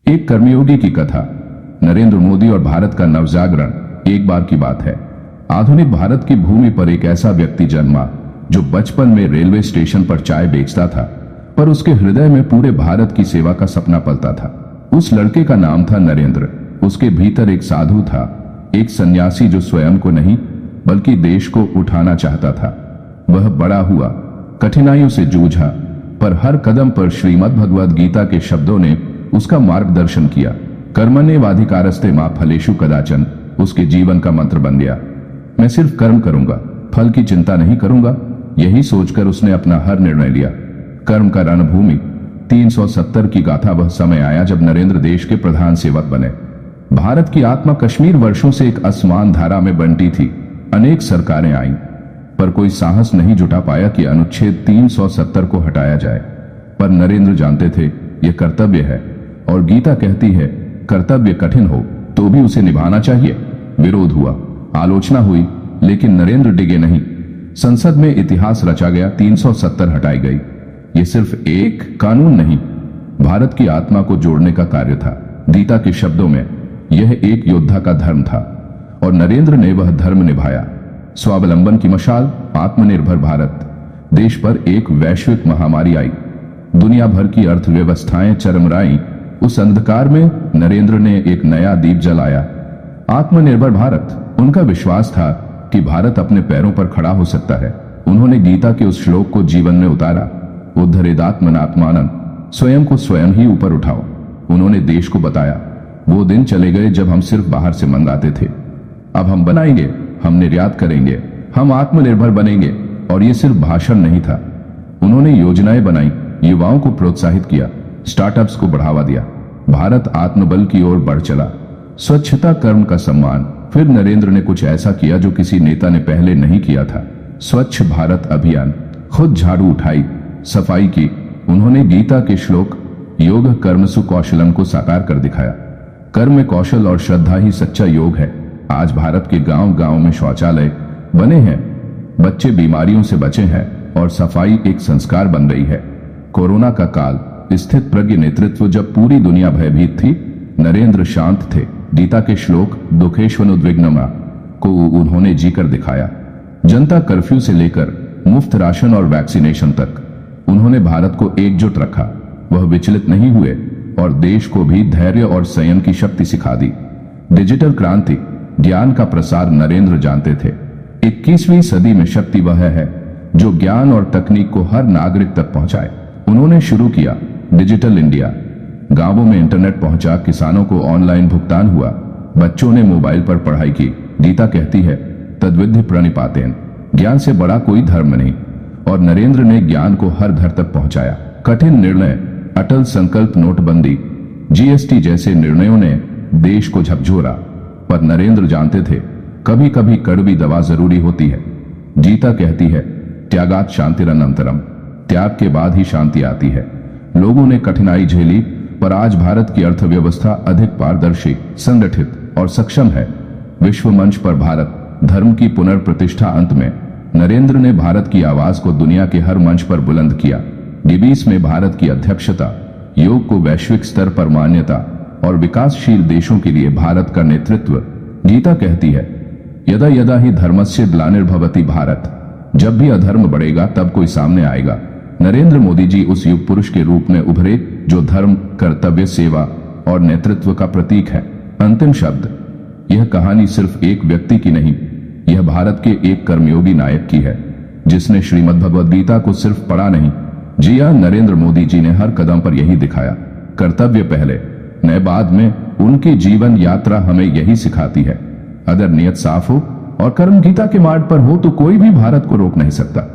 एक कर्मयोगी की कथा। नरेंद्र मोदी और भारत का नवजागरण। एक बार की बात है, आधुनिक भारत की भूमि पर एक ऐसा व्यक्ति जन्मा जो बचपन में रेलवे स्टेशन पर चाय बेचता था, पर उसके हृदय में पूरे भारत की सेवा का सपना पलता था। उस लड़के का नाम था नरेंद्र। उसके भीतर एक साधु था, एक सन्यासी जो स्वयं को नहीं बल्कि देश को उठाना चाहता था। वह बड़ा हुआ, कठिनाइयों से जूझा, पर हर कदम पर श्रीमद् भगवद गीता के शब्दों ने उसका मार्गदर्शन किया। कर्मण्येवाधिकारस्ते मा फलेषु कदाचन उसके जीवन का मंत्र बन गया। मैं सिर्फ कर्म करूंगा, फल की चिंता नहीं करूंगा, यही सोचकर उसने अपना हर निर्णय लिया। कर्म का रणभूमि 370 की गाथा। वह समय आया जब नरेंद्र देश के प्रधान सेवक बने। भारत की आत्मा कश्मीर वर्षों से एक असमान धारा में बंटी थी। अनेक सरकारें आईं, पर कोई साहस नहीं जुटा पाया कि अनुच्छेद 370 को हटाया जाए। पर नरेंद्र जानते थे यह कर्तव्य है, और गीता कहती है कर्तव्य कठिन हो तो भी उसे निभाना चाहिए। विरोध हुआ, आलोचना हुई, लेकिन नरेंद्र डिगे नहीं। संसद में इतिहास रचा गया, 370 हटाई गई। यह सिर्फ एक कानून नहीं, भारत की आत्मा को जोड़ने का कार्य था। गीता के शब्दों में यह एक योद्धा का धर्म था, और नरेंद्र ने वह धर्म निभाया। स्वावलंबन की मशाल, आत्मनिर्भर भारत। देश पर एक वैश्विक महामारी आई, दुनिया भर की अर्थव्यवस्थाएं चरमराई। उस अंधकार में नरेंद्र ने एक नया दीप जलाया, आत्मनिर्भर भारत। उनका विश्वास था कि भारत अपने पैरों पर खड़ा हो सकता है। उन्होंने गीता के उस श्लोक को जीवन में उतारा, उद्धरेदात्मनात्मानं, स्वयं को स्वयं ही ऊपर उठाओ। उन्होंने देश को बताया, वो दिन चले गए जब हम सिर्फ बाहर से मंगाते थे, अब हम बनाएंगे, हम निर्यात करेंगे, हम आत्मनिर्भर बनेंगे। और ये सिर्फ भाषण नहीं था, उन्होंने योजनाएं बनाई, युवाओं को प्रोत्साहित किया, स्टार्टअप्स को बढ़ावा दिया। भारत आत्मबल की ओर बढ़ चला। स्वच्छता, कर्म का सम्मान। फिर नरेंद्र ने कुछ ऐसा किया जो किसी नेता ने पहले नहीं किया था। स्वच्छ भारत अभियान। खुद झाड़ू उठाई, सफाई की। उन्होंने गीता के श्लोक योग कर्मसु कौशलम को साकार कर दिखाया। कर्म में कौशल और श्रद्धा ही सच्चा योग है। आज भारत के गांव गांव में शौचालय बने हैं, बच्चे बीमारियों से बचे हैं, और सफाई एक संस्कार बन गई है। कोरोना का काल, स्थित प्रज्ञ नेतृत्व। जब पूरी दुनिया भयभीत थी, नरेंद्र शांत थे। गीता के श्लोक दुखेष्वनुद्विग्नमा को उन्होंने जीकर दिखाया। जनता कर्फ्यू से लेकर मुफ्त राशन और वैक्सीनेशन तक उन्होंने भारत को एकजुट रखा। वह विचलित नहीं हुए, और देश को भी धैर्य और संयम की शक्ति सिखा दी। डिजिटल क्रांति, ज्ञान का प्रसार। नरेंद्र जानते थे 21वीं सदी में शक्ति वह है जो ज्ञान और तकनीक को हर नागरिक तक पहुंचाए। उन्होंने शुरू किया डिजिटल इंडिया। गांवों में इंटरनेट पहुंचा, किसानों को ऑनलाइन भुगतान हुआ, बच्चों ने मोबाइल पर पढ़ाई की। गीता कहती है तद्विद्धि प्रणिपातेन, ज्ञान से बड़ा कोई धर्म नहीं। और नरेंद्र ने ज्ञान को हर घर तक पहुंचाया। कठिन निर्णय, अटल संकल्प, नोटबंदी, जीएसटी जैसे निर्णयों ने देश को झकझोरा, पर नरेंद्र जानते थे कभी कभी कड़वी दवा जरूरी होती है। गीता कहती है त्यागात शांतिरनंतरम, त्याग के बाद ही शांति आती है। लोगों ने कठिनाई झेली, पर आज भारत की अर्थव्यवस्था अधिक पारदर्शी, संगठित और सक्षम है। विश्व मंच पर भारत धर्म की पुनर्प्रतिष्ठा। अंत में नरेंद्र ने भारत की आवाज को दुनिया के हर मंच पर बुलंद किया। G20 में भारत की अध्यक्षता, योग को वैश्विक स्तर पर मान्यता, और विकासशील देशों के लिए भारत का नेतृत्व। गीता कहती है यदा यदा ही धर्मस्य ग्लानिर्भवति भारत, जब भी अधर्म बढ़ेगा तब कोई सामने आएगा। नरेंद्र मोदी जी उस युग पुरुष के रूप में उभरे जो धर्म, कर्तव्य, सेवा और नेतृत्व का प्रतीक है। अंतिम शब्द, यह कहानी सिर्फ एक व्यक्ति की नहीं, यह भारत के एक कर्मयोगी नायक की है, जिसने श्रीमद् भगवद गीता को सिर्फ पढ़ा नहीं, जिया। नरेंद्र मोदी जी ने हर कदम पर यही दिखाया, कर्तव्य पहले, नए बाद में। उनकी जीवन यात्रा हमें यही सिखाती है, अगर नियत साफ हो और कर्म गीता के मार्ग पर हो तो कोई भी भारत को रोक नहीं सकता।